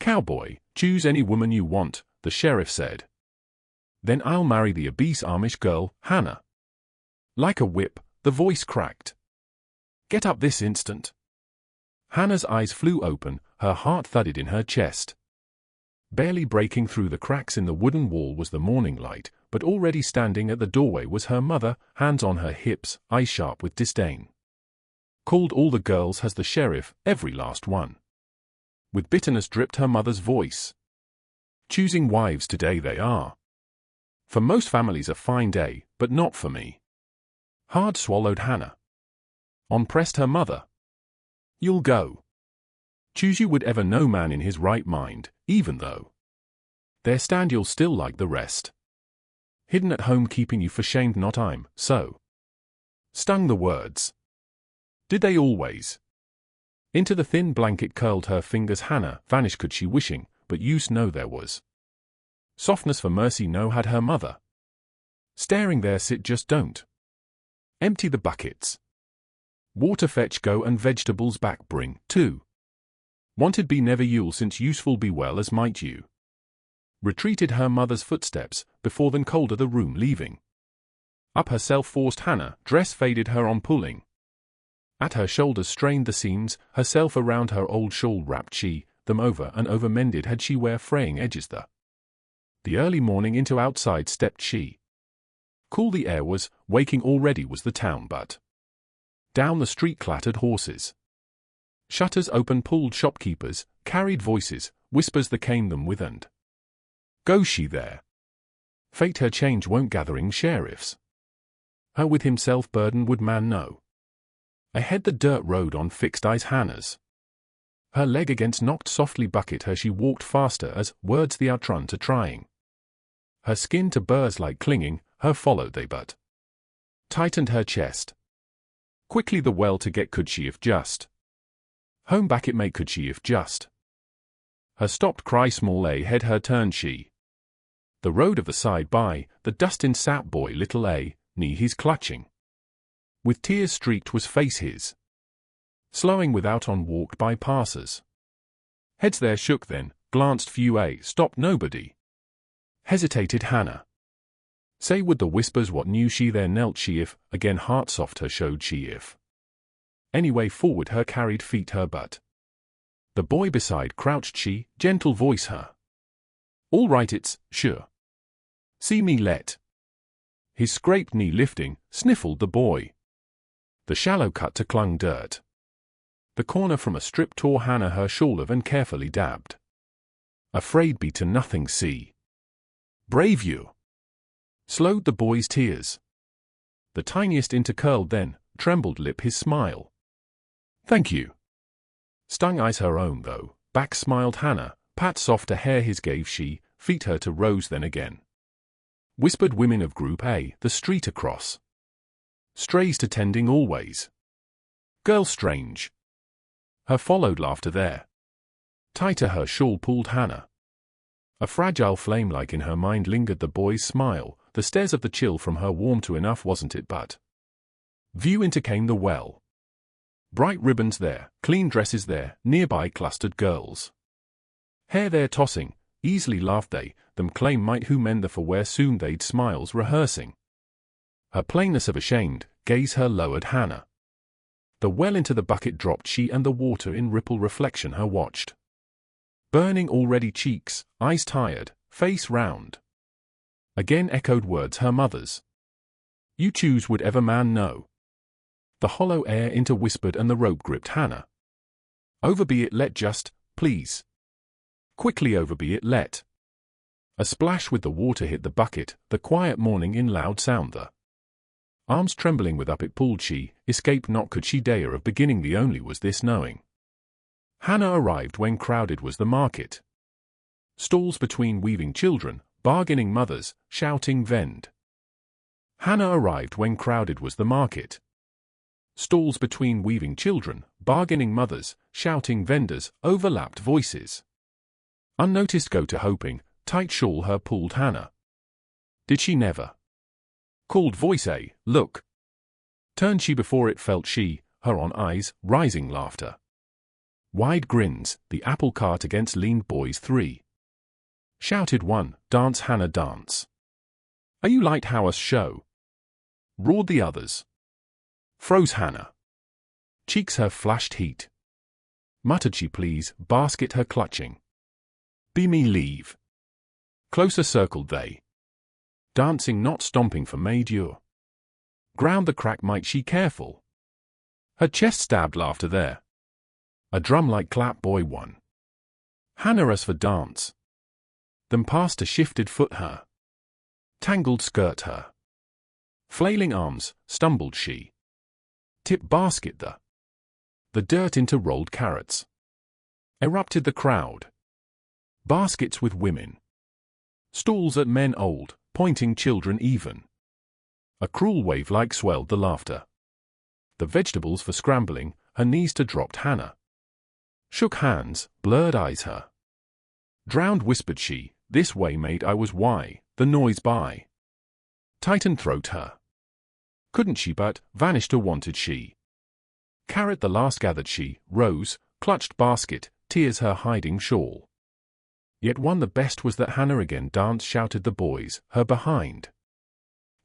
"Cowboy, choose any woman you want," the sheriff said. "Then I'll marry the obese Amish girl, Hannah." Like a whip, the voice cracked. "Get up this instant." Hannah's eyes flew open, her heart thudded in her chest. Barely breaking through the cracks in the wooden wall was the morning light, but already standing at the doorway was her mother, hands on her hips, eyes sharp with disdain. "Called all the girls," has the sheriff, "every last one." With bitterness dripped her mother's voice. "Choosing wives today they are. For most families a fine day, but not for me." Hard swallowed Hannah. On pressed her mother. "You'll go. Choose you would ever no man in his right mind, even though there stand you'll still like the rest. Hidden at home keeping you for shamed not I'm, so." Stung the words. Did they always? Into the thin blanket curled her fingers Hannah, vanish could she wishing, but use no there was. Softness for mercy no had her mother. Staring there sit just don't. Empty the buckets. Water fetch go and vegetables back bring, too. Wanted be never you'll since useful be well as might you. Retreated her mother's footsteps, before than colder the room leaving. Up herself forced Hannah, dress faded her on pulling. At her shoulders strained the seams, herself around her old shawl wrapped she, them over and over mended had she where fraying edges the early morning into outside stepped she. Cool the air was, waking already was the town but. Down the street clattered horses. Shutters open pulled shopkeepers, carried voices, whispers that came them with and. Goes she there? Fate her change won't gathering sheriffs. Her with himself burden would man know. Ahead the dirt road on fixed eyes Hannah's. Her leg against knocked softly bucket her she walked faster as words the outrun to trying. Her skin to burrs like clinging, her followed they but. Tightened her chest. Quickly the well to get could she if just. Home back it make could she if just. Her stopped cry small a head her turned she. The road of the side by, the dust in sap boy little a, knee he's clutching. With tears streaked was face his. Slowing without on walked by passers. Heads there shook then, glanced few a, stopped nobody. Hesitated Hannah. Say would the whispers what knew she there knelt she if, again heart soft her showed she if. Anyway forward her carried feet her but. The boy beside crouched she, gentle voice her. All right it's, sure. See me let. His scraped knee lifting, sniffled the boy. The shallow cut to clung dirt. The corner from a strip tore Hannah her shawl of and carefully dabbed. Afraid be to nothing see. Brave you. Slowed the boy's tears. The tiniest intercurled then, trembled lip his smile. Thank you. Stung eyes her own though, back smiled Hannah, pat softer hair his gave she, feet her to rose then again. Whispered women of Group A, the street across. Strays to tending always. Girl strange. Her followed laughter there. Tighter her shawl pulled Hannah. A fragile flame like in her mind lingered the boy's smile, the stares of the chill from her warm to enough wasn't it but. View into came the well. Bright ribbons there, clean dresses there, nearby clustered girls. Hair there tossing, easily laughed they, them claim might who mend the for where soon they'd smiles rehearsing. Her plainness of ashamed, gaze her lowered Hannah. The well into the bucket dropped she and the water in ripple reflection her watched. Burning already cheeks, eyes tired, face round. Again echoed words her mother's. You choose would ever man know. The hollow air interwhispered and the rope gripped Hannah. Over be it let just, please. Quickly over be it let. A splash with the water hit the bucket, the quiet morning in loud sound the. Arms trembling with up it pulled she, escape not could she dare of beginning the only was this knowing. Hannah arrived when crowded was the market. Stalls between weaving children, bargaining mothers, shouting vend. Hannah arrived when crowded was the market. Stalls between weaving children, bargaining mothers, shouting vendors, overlapped voices. Unnoticed go to hoping, tight shawl her pulled Hannah. Did she never? Called voice a, look. Turned she before it felt she, her on eyes, rising laughter. Wide grins, the apple cart against leaned boys 3. Shouted one, dance Hannah dance. Are you light how us show? Roared the others. Froze Hannah. Cheeks her flashed heat. Muttered she please, basket her clutching. Be me leave. Closer circled they. Dancing not stomping for maid-ure. Ground the crack might she careful. Her chest stabbed laughter there. A drum like clap boy one. Hannah us for dance. Them past a shifted foot her. Tangled skirt her. Flailing arms, stumbled she. Tip basket the dirt into rolled carrots. Erupted the crowd. Baskets with women. Stalls at men old, pointing children even. A cruel wave like swelled the laughter. The vegetables for scrambling, her knees to dropped Hannah. Shook hands, blurred eyes her. Drowned whispered she, this way made I was why, the noise by. Tightened throat her. Couldn't she but, vanished or wanted she. Carrot the last gathered she, rose, clutched basket, tears her hiding shawl. Yet one the best was that Hannah again danced shouted the boys, her behind.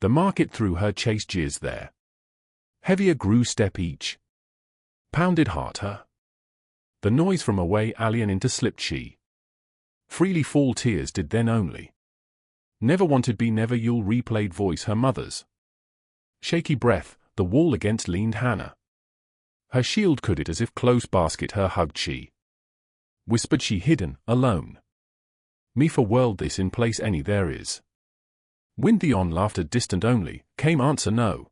The market threw her chase jeers there. Heavier grew step each. Pounded heart her. The noise from away alien into slipped she. Freely fall tears did then only. Never wanted be never you'll replayed voice her mother's. Shaky breath, the wall against leaned Hannah. Her shield could it as if close basket her hugged she. Whispered she hidden, alone. Me for world this in place any there is. Wind the on laughter distant only, came answer no.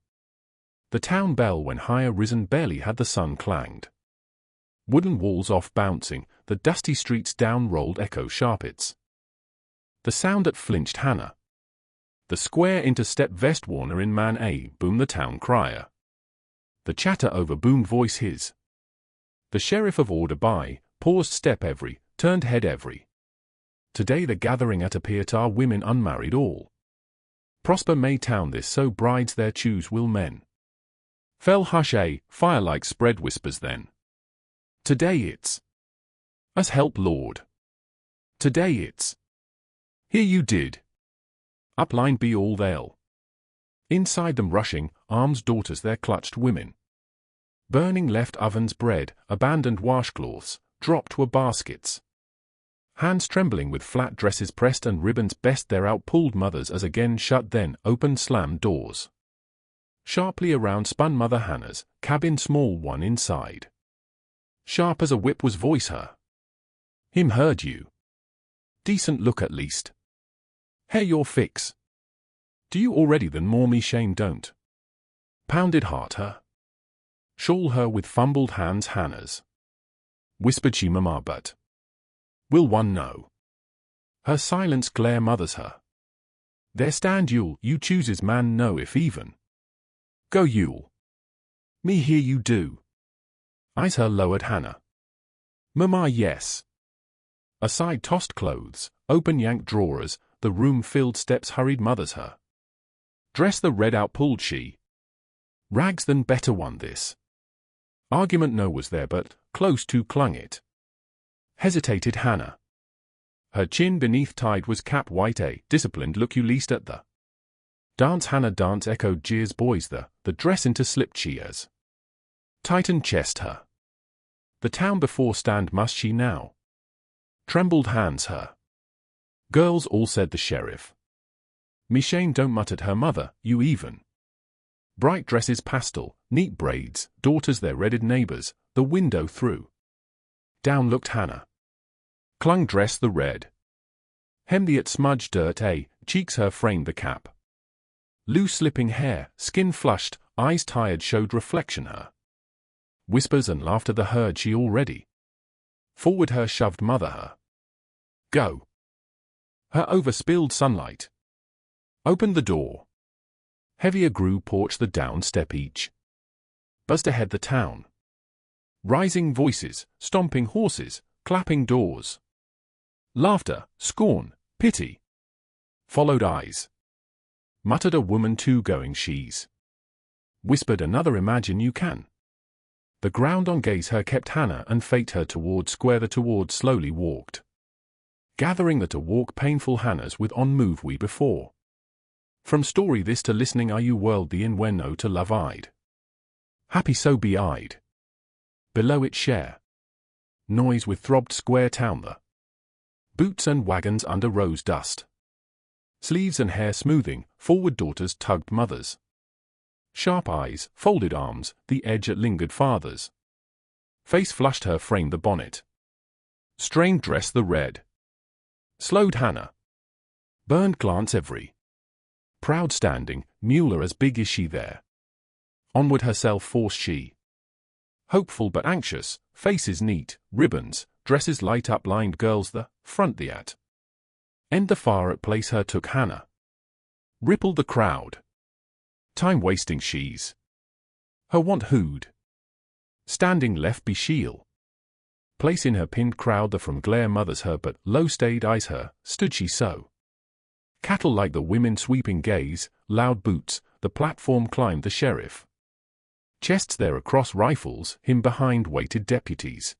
The town bell when higher risen barely had the sun clanged. Wooden walls off bouncing, the dusty streets down rolled echo sharpets. The sound that flinched Hannah. The square into step vest Warner in man A boomed the town crier. The chatter over boomed voice his. The sheriff of order by, paused step every, turned head every. Today the gathering at appeared are women unmarried all. Prosper may town this so brides there choose will men. Fell hush a, firelight spread whispers then. Today it's. Us help Lord. Today it's. Here you did. Upline be all they'll. Inside them rushing, arms daughters there clutched women. Burning left ovens bread, abandoned washcloths, dropped were baskets. Hands trembling with flat dresses pressed and ribbons best there out pulled mothers as again shut then opened slammed doors. Sharply around spun Mother Hannah's, cabin small one inside. Sharp as a whip was voice her. Him heard you. Decent look at least. Hair your fix. Do you already then more me shame don't. Pounded heart her. Shawl her with fumbled hands Hannah's. Whispered she mama but. Will one know? Her silence glare mothers her. There stand you'll, you chooses man know if even. Go you'll. Me hear you do. Eyes her lowered Hannah. Mama yes. Aside tossed clothes, open yanked drawers, the room filled steps hurried mothers her. Dress the red out pulled she. Rags than better one this. Argument no was there but, close to clung it. Hesitated Hannah. Her chin beneath tied was cap white a, disciplined look you least at the. Dance Hannah dance echoed jeers boys the dress into slipped she as. Tightened chest her. The town before stand must she now. Trembled hands her. Girls all said the sheriff. Me shame don't muttered her mother, you even. Bright dresses pastel, neat braids, daughters their redded neighbors, the window through. Down looked Hannah. Clung dress the red. Hem the at smudged dirt a, cheeks her framed the cap. Loose slipping hair, skin flushed, eyes tired showed reflection her. Whispers and laughter the heard she already. Forward her shoved mother her. Go. Her overspilled sunlight. Opened the door. Heavier grew porch the down step each. Buzzed ahead the town. Rising voices, stomping horses, clapping doors. Laughter, scorn, pity. Followed eyes. Muttered a woman two going she's. Whispered another imagine you can. The ground on gaze her kept Hannah and fate her toward square the toward slowly walked. Gathering the to walk painful Hannah's with on move we before. From story this to listening are you world the in where no to love-eyed. Happy so be-eyed. Below it share. Noise with throbbed square town the. Boots and wagons under rose dust. Sleeves and hair smoothing, forward daughters tugged mothers. Sharp eyes, folded arms, the edge at lingered fathers. Face flushed her framed the bonnet. Strained dress the red. Slowed Hannah. Burned glance every. Proud standing, Mueller as big is she there. Onward herself forced she. Hopeful but anxious, faces neat, ribbons, dresses light up lined girls the, front the at. End the far at place her took Hannah. Rippled the crowd. Time wasting she's. Her want who'd. Standing left be she'll. Place in her pinned crowd the from glare mothers her but low stayed eyes her, stood she so. Cattle like the women sweeping gaze, loud boots, the platform climbed the sheriff. Chests there across rifles, him behind waited deputies.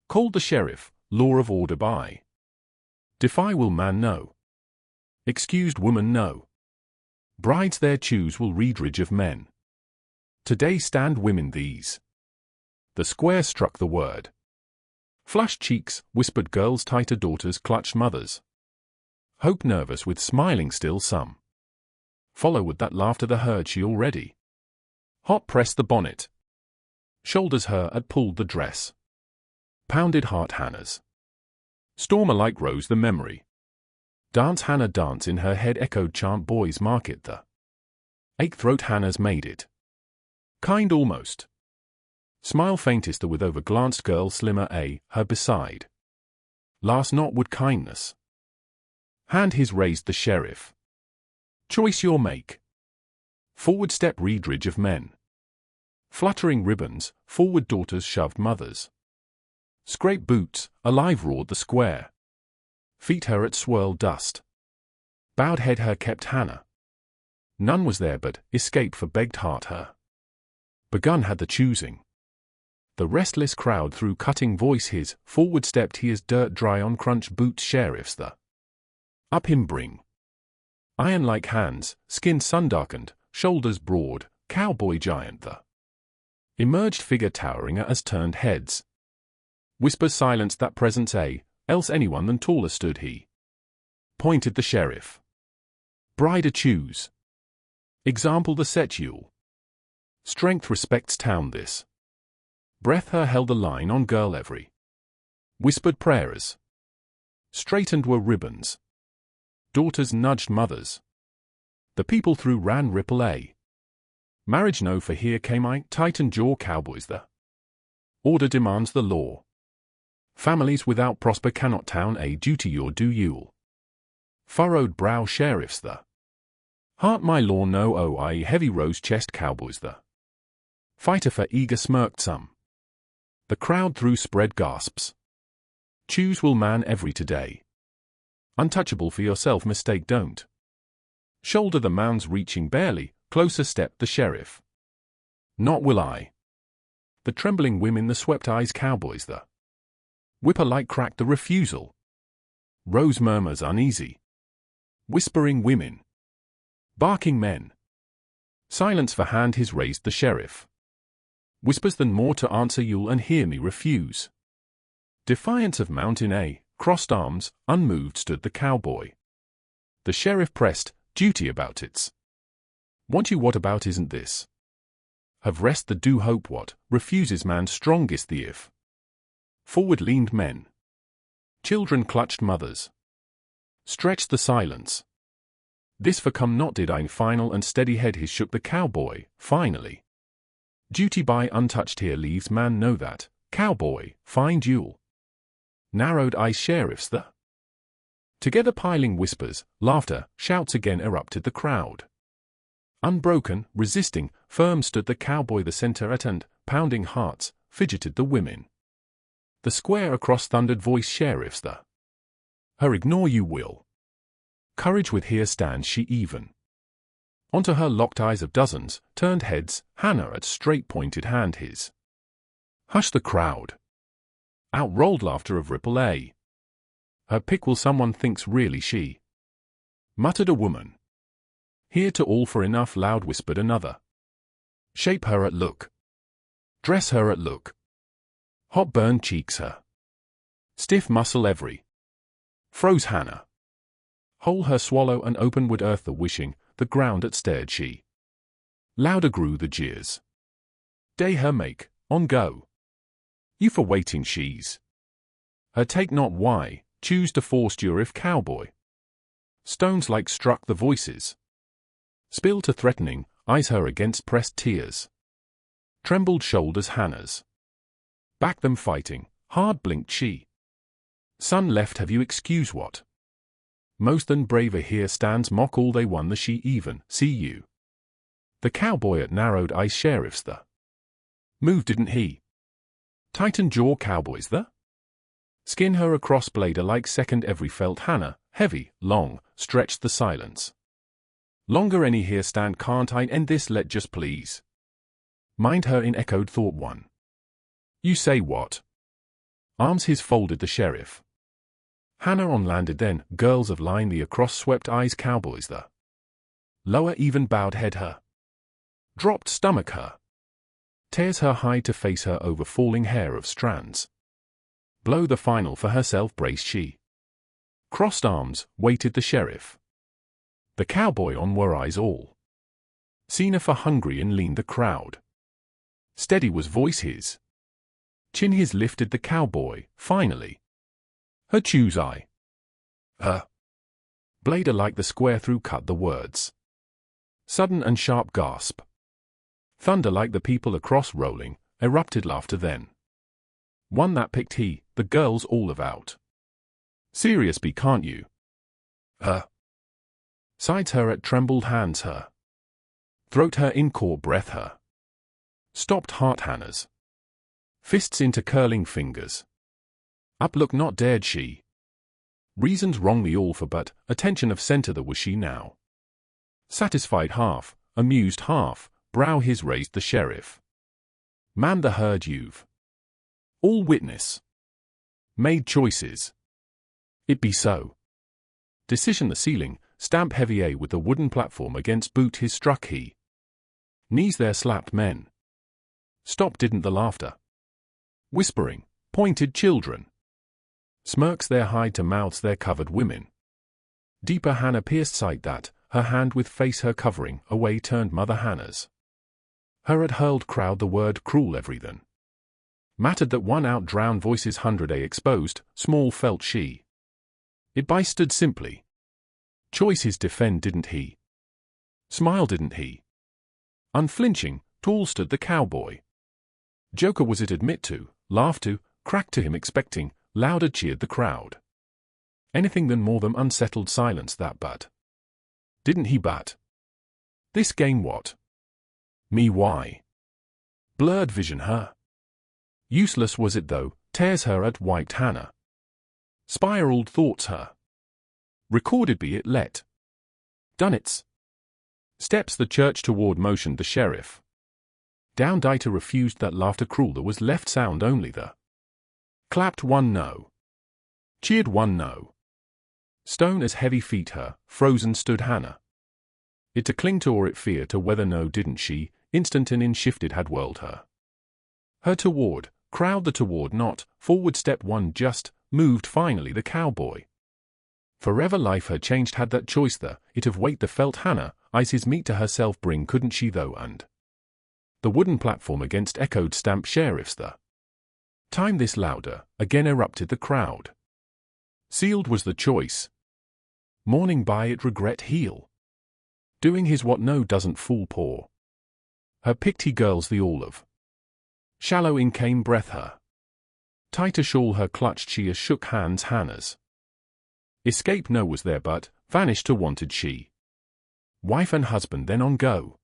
Called the sheriff, law of order by. Defy will man no. Excused woman no. Brides there choose will Redridge of men. Today stand women these. The square struck the word. Flushed cheeks, whispered girls tighter daughters clutched mothers. Hope nervous with smiling still some. Follow with that laughter the herd she already. Hot pressed the bonnet. Shoulders her at pulled the dress. Pounded heart Hannah's. Storm alike rose the memory. Dance Hannah dance in her head echoed chant boys market the. Ache throat Hannah's made it. Kind almost. Smile faintest the with over glanced girl slimmer a, her beside. Last not would kindness. Hand his raised the sheriff. Choice your make. Forward step Redridge of men. Fluttering ribbons, forward daughters shoved mothers. Scrape boots, alive roared the square. Feet her at swirl dust. Bowed head her kept Hannah. None was there but escape for begged heart her. Begun had the choosing. The restless crowd through cutting voice his, forward stepped he as dirt dry on crunch boots sheriffs the. Up him bring. Iron like hands, skin sun darkened, shoulders broad, cowboy giant the. Emerged figure towering as turned heads. Whispers silenced that presence a, else anyone than taller stood he. Pointed the sheriff. Bride a choose. Example the set you'll. Strength respects town this. Breath her held the line on girl every. Whispered prayers. Straightened were ribbons. Daughters nudged mothers. The people through ran ripple a. Marriage no for here came I, tighten jaw cowboys the. Order demands the law. Families without prosper cannot town a duty your do you'll. Furrowed brow sheriffs the. Heart my law no oh I heavy rose chest cowboys the. Fighter for eager smirked some. The crowd through spread gasps. Choose will man every today. Untouchable for yourself mistake don't. Shoulder the mounds reaching barely, closer stepped the sheriff. Not will I. The trembling women the swept eyes cowboys the. Whipper like cracked the refusal. Rose murmurs uneasy. Whispering women. Barking men. Silence for hand his raised the sheriff. Whispers than more to answer you'll and hear me refuse. Defiance of mountain a, crossed arms, unmoved stood the cowboy. The sheriff pressed, duty about it's. Want you what about isn't this? Have rest the do hope what, refuses man strongest the if. Forward leaned men. Children clutched mothers. Stretched the silence. This for come not did I final and steady head his shook the cowboy, finally. Duty by untouched here leaves man know that, cowboy, find you'll. Narrowed eyes sheriffs the. Together piling whispers, laughter, shouts again erupted the crowd. Unbroken, resisting, firm stood the cowboy the center at and, pounding hearts, fidgeted the women. The square across thundered voice sheriffs the. Her ignore you will. Courage with here stands she even. Onto her locked eyes of dozens, turned heads, Hannah at straight pointed hand his. Hush the crowd. Out rolled laughter of ripple A. Her pick will someone thinks really she. Muttered a woman. Here to all for enough loud whispered another. Shape her at look. Dress her at look. Hot burned cheeks her. Stiff muscle every. Froze Hannah. Whole her swallow and open would earth the wishing, the ground at stared she. Louder grew the jeers. Day her make, on go. You for waiting she's. Her take not why, choose to force you if cowboy. Stones like struck the voices. Spill to threatening, eyes her against pressed tears. Trembled shoulders Hannah's. Back them fighting, hard blinked she. Son left have you excuse what? Most than braver here stands mock all they won the she even, see you. The cowboy at narrowed eyes sheriff's the. Move didn't he? Tighten jaw cowboys the? Skin her across blade like second every felt Hannah, heavy, long, stretched the silence. Longer any here stand can't I end this let just please. Mind her in echoed thought one. You say what? Arms his folded the sheriff. Hannah on landed then, girls of line the across swept eyes cowboys the. Lower even bowed head her. Dropped stomach her. Tears her hide to face her over falling hair of strands. Blow the final for herself braced she. Crossed arms, waited the sheriff. The cowboy on were eyes all. Seen for hungry and lean the crowd. Steady was voice his. Chin his lifted the cowboy, finally. Her choose I. Her. Blade like the square through cut the words. Sudden and sharp gasp. Thunder like the people across rolling, erupted laughter then. One that picked he, the girls all of out. Serious be can't you? Her. Sides her at trembled hands her. Throat her in core breath her. Stopped heart Hannah's. Fists into curling fingers. Up look not dared she. Reasons wrongly all for but, attention of center the was she now. Satisfied half, amused half, brow his raised the sheriff. Man the herd you've. All witness. Made choices. It be so. Decision the ceiling, stamp heavy A with the wooden platform against boot his struck he. Knees there slapped men. Stop didn't the laughter. Whispering, pointed children. Smirks their hide to mouths their covered women. Deeper Hannah pierced sight that, her hand with face her covering, away turned mother Hannah's. Her had hurled crowd the word cruel everythen. Mattered that one out drowned voices 100 exposed, small felt she. It by stood simply. Choice his defend didn't he? Smile didn't he? Unflinching, tall stood the cowboy. Joker was it admit to, laugh to, crack to him expecting, louder cheered the crowd. Anything than more than unsettled silence that but. Didn't he but? This game what? Me why? Blurred vision her. Useless was it though, tears her at wiped Hannah. Spiraled thoughts her. Recorded be it let. Done it's. Steps the church toward motioned the sheriff. Down Dieter refused that laughter cruel there was left sound only the. Clapped one no. Cheered one no. Stone as heavy feet her, frozen stood Hannah. It to cling to or it fear to whether no didn't she, instant and in shifted had whirled her. Her toward, crowd the toward not, forward step one just, moved finally the cowboy. Forever life her changed had that choice the, it of weight the felt Hannah, eyes his meat to herself bring couldn't she though and. The wooden platform against echoed stamp sheriffs the. Time this louder, again erupted the crowd. Sealed was the choice. Mourning by it regret heal. Doing his what no doesn't fool poor. Her picked he girls the all of. Shallow in came breath her. Tighter shawl her clutched she as shook hands Hannah's. Escape no was there but, vanished to wanted she. Wife and husband then on go.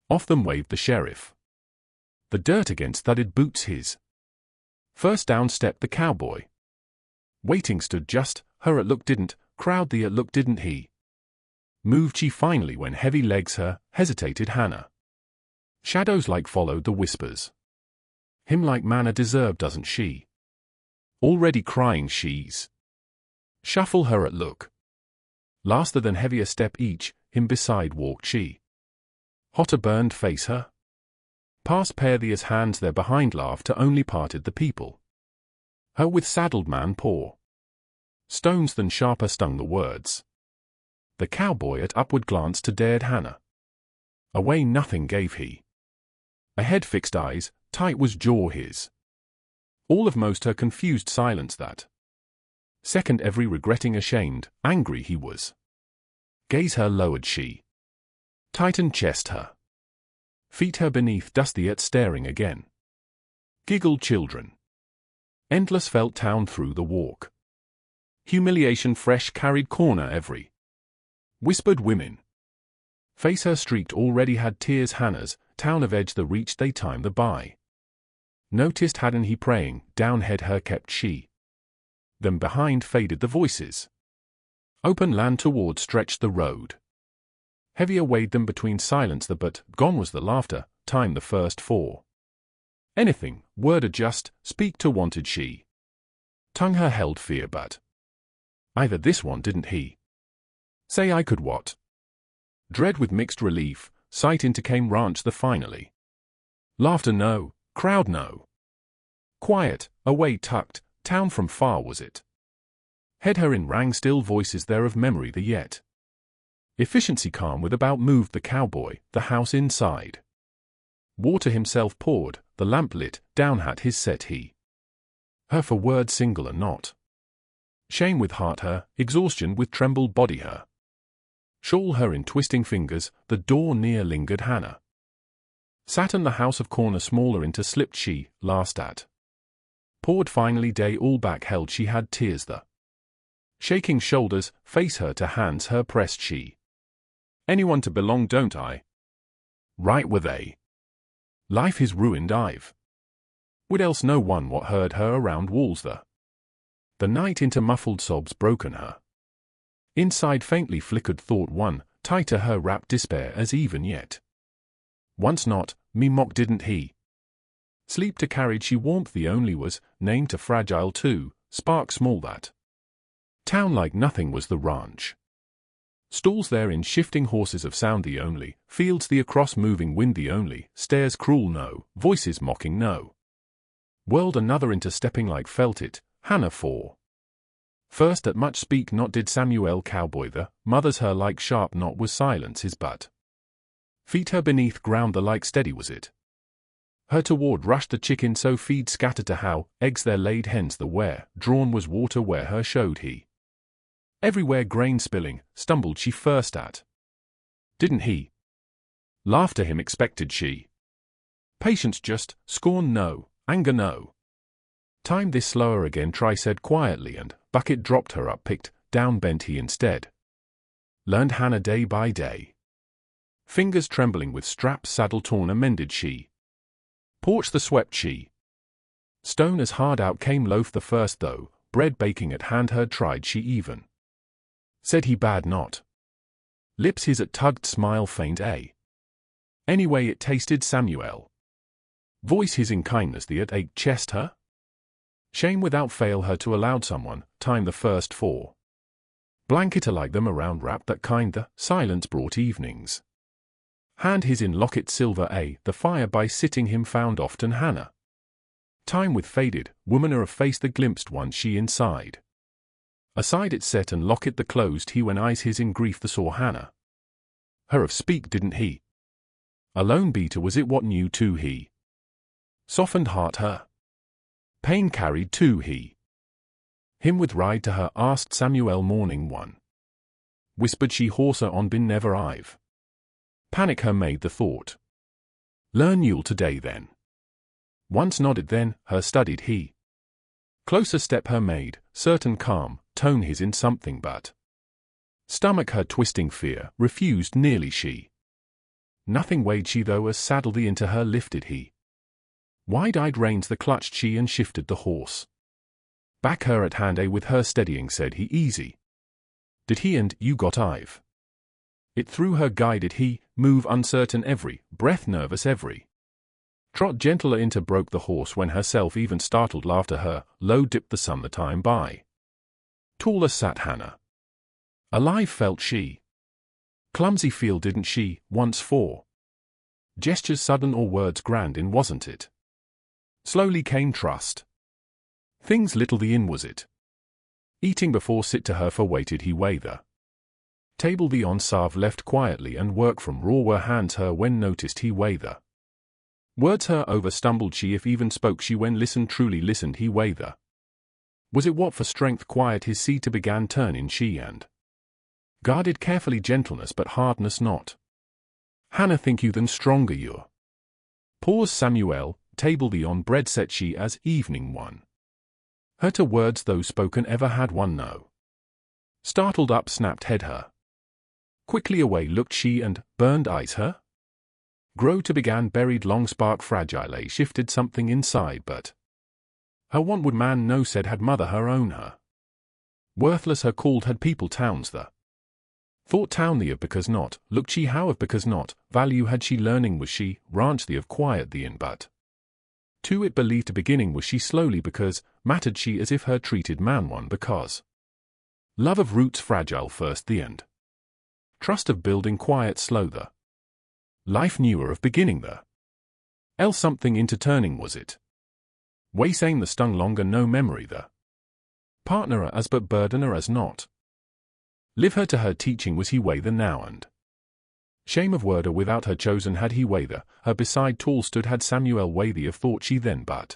Off them waved the sheriff. The dirt against thudded boots his. First down stepped the cowboy. Waiting stood just, her at look didn't, crowd the at look didn't he. Moved she finally when heavy legs her, hesitated Hannah. Shadows like followed the whispers. Him like manna deserve, doesn't she? Already crying she's. Shuffle her at look. Laster than heavier step each, him beside walked she. Hotter burned face her. Past pair the as hands there behind laughter only parted the people. Her with saddled man paw. Stones than sharper stung the words. The cowboy at upward glance to dared Hannah. Away nothing gave he. Ahead fixed eyes, tight was jaw his. All of most her confused silence that. Second every regretting ashamed, angry he was. Gaze her lowered she. Tightened chest her. Feet her beneath dusty yet staring again. Giggled children. Endless felt town through the walk. Humiliation fresh carried corner every. Whispered women. Face her streaked already had tears Hannah's, town of edge the reach they time the by. Noticed hadn't he praying, down head her kept she. Then behind faded the voices. Open land toward stretched the road. Heavier weighed them between silence the but, gone was the laughter, time the first four. Anything, word adjust, speak to wanted she. Tongue her held fear but. Either this one didn't he. Say I could what? Dread with mixed relief, sight into came ranch the finally. Laughter no, crowd no. Quiet, away tucked, town from far was it. Head her in rang still voices there of memory the yet. Efficiency calm with about moved the cowboy, the house inside. Water himself poured, the lamp lit, down hat his set he. Her for word single and not. Shame with heart her, exhaustion with trembled body her. Shawl her in twisting fingers, the door near lingered Hannah. Sat in the house of corner smaller into slipped she, last at. Poured finally day all back held she had tears the. Shaking shoulders, face her to hands her pressed she. Anyone to belong don't I? Right were they. Life is ruined I've. Would else no one what heard her around walls the night into muffled sobs broken her. Inside faintly flickered thought one, tighter her wrapped despair as even yet. Once not, me mock didn't he. Sleep to carried she warmth the only was, named to fragile too, spark small that. Town like nothing was the ranch. Stalls there in shifting horses of sound the only, fields the across moving wind the only, stares cruel no, voices mocking no. World another into stepping like felt it, Hannah for. First at much speak not did Samuel cowboy the, mothers her like sharp not was silence his butt. Feet her beneath ground the like steady was it. Her toward rushed the chicken so feed scattered to how, eggs there laid hens the where, drawn was water where her showed he. Everywhere grain spilling, stumbled she first at. Didn't he? Laughter him expected she. Patience just, scorn no, anger no. Time this slower again try said quietly and, bucket dropped her up picked, down bent he instead. Learned Hannah day by day. Fingers trembling with straps saddle torn amended she. Porch the swept she. Stone as hard out came loaf the first though, bread baking at hand her tried she even. Said he bad not. Lips his at tugged smile faint a. Anyway it tasted Samuel. Voice his in kindness the at ached chest her. Shame without fail her to allowed someone, time the first four. Blanket alike them around wrapped that kind the silence brought evenings. Hand his in locket silver a, the fire by sitting him found often Hannah. Time with faded, womaner of face the glimpsed one she inside. Aside it set and locket the closed he when eyes his in grief the saw Hannah. Her of speak didn't he? Alone beater was it what knew too he? Softened heart her. Pain carried too he. Him with ride to her asked Samuel morning one. Whispered she horser on bin never I've. Panic her made the thought. Learn you'll today then. Once nodded then, her studied he. Closer step her made, certain calm, tone his in something but. Stomach her twisting fear, refused nearly she. Nothing weighed she though as saddle the into her lifted he. Wide-eyed reins the clutched she and shifted the horse. Back her at hand a with her steadying said he easy. Did he and you got I've. It through her guided he, move uncertain every, breath nervous every. Trot gentler into broke the horse when herself even startled laughter her, low dipped the sun the time by. Taller sat Hannah. Alive felt she. Clumsy feel didn't she, once for. Gestures sudden or words grand in wasn't it? Slowly came trust. Things little the in was it. Eating before sit to her for waited he weigher. Table the on sarve left quietly and work from raw were hands her when noticed he weigher. Words her over stumbled she if even spoke she when listened truly listened he weigher. Was it what for strength quiet his seat to began turn in she and guarded carefully gentleness but hardness not. Hannah think you than stronger you're. Pause Samuel, table the on bread set she as evening one. Her to words though spoken ever had one no. Startled up snapped head her. Quickly away looked she and burned eyes her. Grow to began buried long spark fragile shifted something inside but her want would man no said had mother her own her. Worthless her called had people towns the. Thought town the of because not, looked she how of because not, value had she learning was she, ranch the of quiet the in but. To it believed to beginning was she slowly because, mattered she as if her treated man one because. Love of roots fragile first the end. Trust of building quiet slow the. Life newer of beginning the. Else something into turning was it. Way same the stung longer no memory the. Partnerer as but burdener as not. Live her to her teaching was he weigh the now and. Shame of worder without her chosen had he weigh the, her beside tall stood had Samuel weigh the of thought she then but.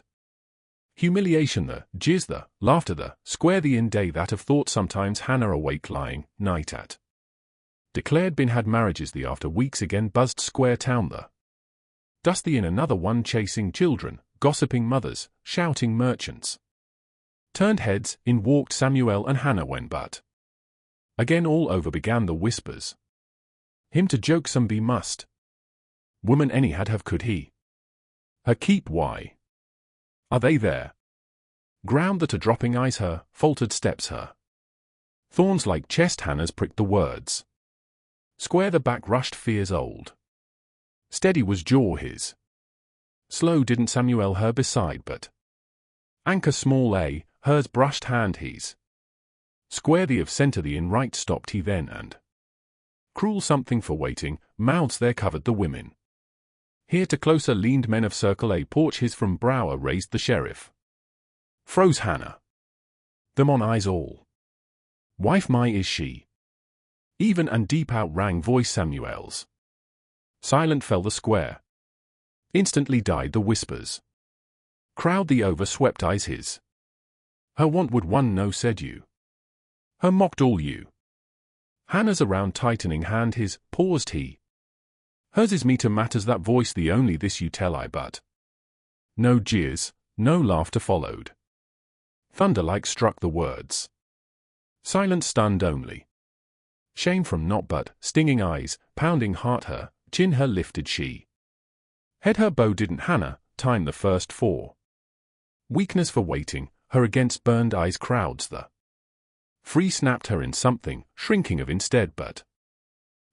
Humiliation the, jeers the, laughter the, square the in day that of thought sometimes Hannah awake lying, night at. Declared been had marriages the after weeks again buzzed square town the. Dust the in another one chasing children, gossiping mothers, shouting merchants. Turned heads, in walked Samuel and Hannah when but. Again all over began the whispers. Him to joke some be must. Woman any had have could he. Her keep why? Are they there? Ground that a dropping eyes her, faltered steps her. Thorns like chest Hannah's pricked the words. Square the back rushed fears old. Steady was jaw his. Slow didn't Samuel her beside but. Anchor small hers brushed hand he's. Square the of center the in right stopped he then and. Cruel something for waiting, mouths there covered the women. Here to closer leaned men of circle porch his from brower raised the sheriff. Froze Hannah. Them on eyes all. Wife my is she. Even and deep out rang voice Samuel's. Silent fell the square. Instantly died the whispers. Crowd the over swept eyes his. Her want would one no said you. Her mocked all you. Hannah's around tightening hand his, paused he. Hers is me to matters that voice the only this you tell I but. No jeers, no laughter followed. Thunder like struck the words. Silence stunned only. Shame from not but, stinging eyes, pounding heart her, chin her lifted she. Head her bow didn't Hannah, time the first four. Weakness for waiting, her against burned eyes crowds the. Free snapped her in something, shrinking of instead but.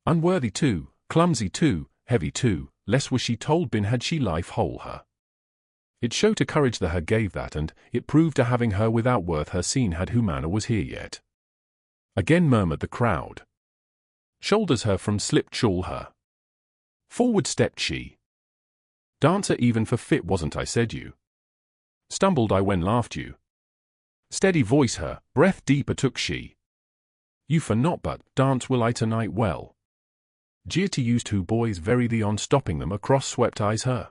Unworthy too, clumsy too, heavy too, less was she told been had she life whole her. It showed to courage the her gave that and, it proved to having her without worth her seen had who manner was here yet. Again murmured the crowd. Shoulders her from slipped shawl her. Forward stepped she. Dancer even for fit wasn't I said you. Stumbled I when laughed you. Steady voice her, breath deeper took she. You for not but, dance will I tonight well. Jeer to used who boys very the on stopping them across swept eyes her.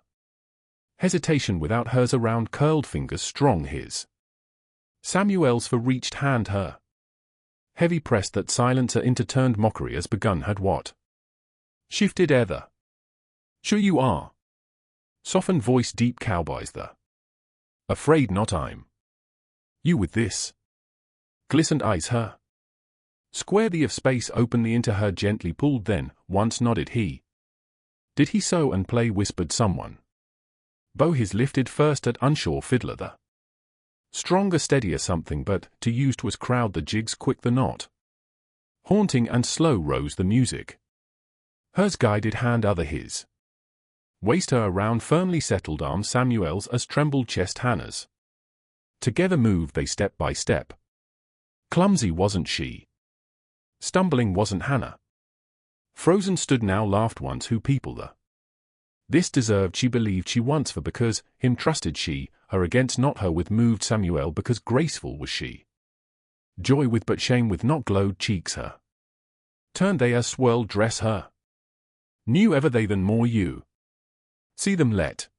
Hesitation without hers around curled fingers strong his. Samuel's for reached hand her. Heavy pressed that silencer into turned mockery as begun had what? Shifted ether. Sure you are. Softened voice deep cowboys the. Afraid not I'm. You with this. Glistened eyes her. Square the of space openly into her gently pulled then, once nodded he. Did he so and play whispered someone. Bow his lifted first at unsure fiddler the. Stronger steadier something but, to used was crowd the jigs quick the knot. Haunting and slow rose the music. Hers guided hand other his. Waist her around firmly settled arms Samuel's as trembled chest Hannah's. Together moved they step by step. Clumsy wasn't she. Stumbling wasn't Hannah. Frozen stood now laughed once who peopled her. This deserved she believed she once for because him trusted she, her against not her with moved Samuel because graceful was she. Joy with but shame with not glowed cheeks her. Turned they a swirled dress her. Knew ever they than more you. See them let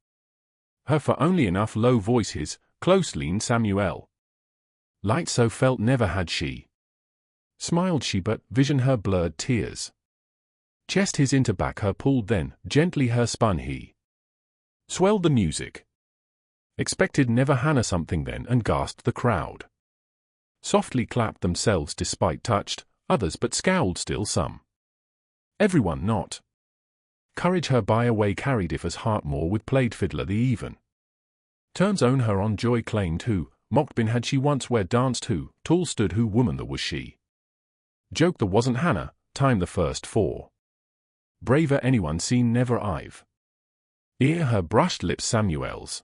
her for only enough low voice his, close leaned Samuel. Light so felt never had she. Smiled she but vision her blurred tears. Chest his into back her pulled then, gently her spun he. Swelled the music. Expected never Hannah something then and gasped the crowd. Softly clapped themselves despite touched, others but scowled still some. Everyone not. Courage her by away carried if as heart more with played fiddler the even. Terms own her on joy claimed who, mocked been had she once where danced who, tall stood who woman the was she. Joke the wasn't Hannah, time the first for. Braver anyone seen never I've. Ear her brushed lips Samuel's.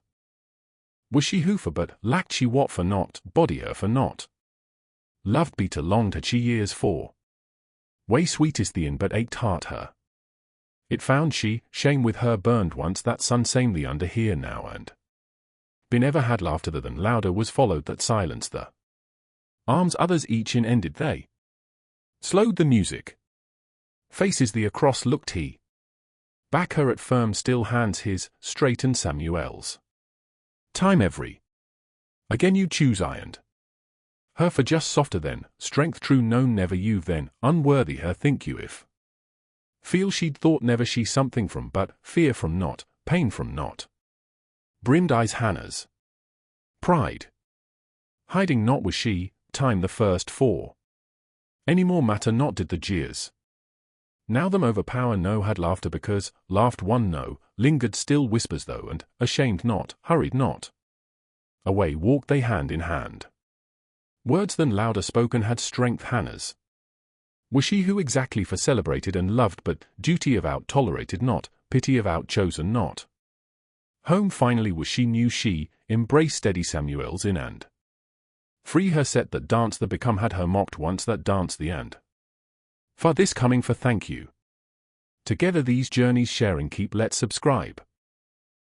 Was she who for but lacked she what for not, body her for not. Loved be to longed had she years for. Way sweetest the in but ached heart her. It found she, shame with her burned once that sun samely under here now and. Been ever had laughter than louder was followed that silence the. Arms others each in ended they. Slowed the music. Faces the across looked he. Back her at firm still hands his, straightened Samuel's. Time every. Again you choose ironed. Her for just softer then, strength true known never you've then, unworthy her think you if. Feel she'd thought never she something from but, fear from not, pain from not. Brimmed eyes Hannah's. Pride. Hiding not was she, time the first for. Any more matter not did the jeers. Now them overpower no had laughter because, laughed one no, lingered still whispers though and, ashamed not, hurried not. Away walked they hand in hand. Words than louder spoken had strength Hannah's. Was she who exactly for celebrated and loved but, duty of out tolerated not, pity of out chosen not. Home finally was she knew she, embrace steady Samuel's in and. Free her set that dance the become had her mocked once that dance the and. For this coming for thank you. Together these journeys sharing keep let's subscribe.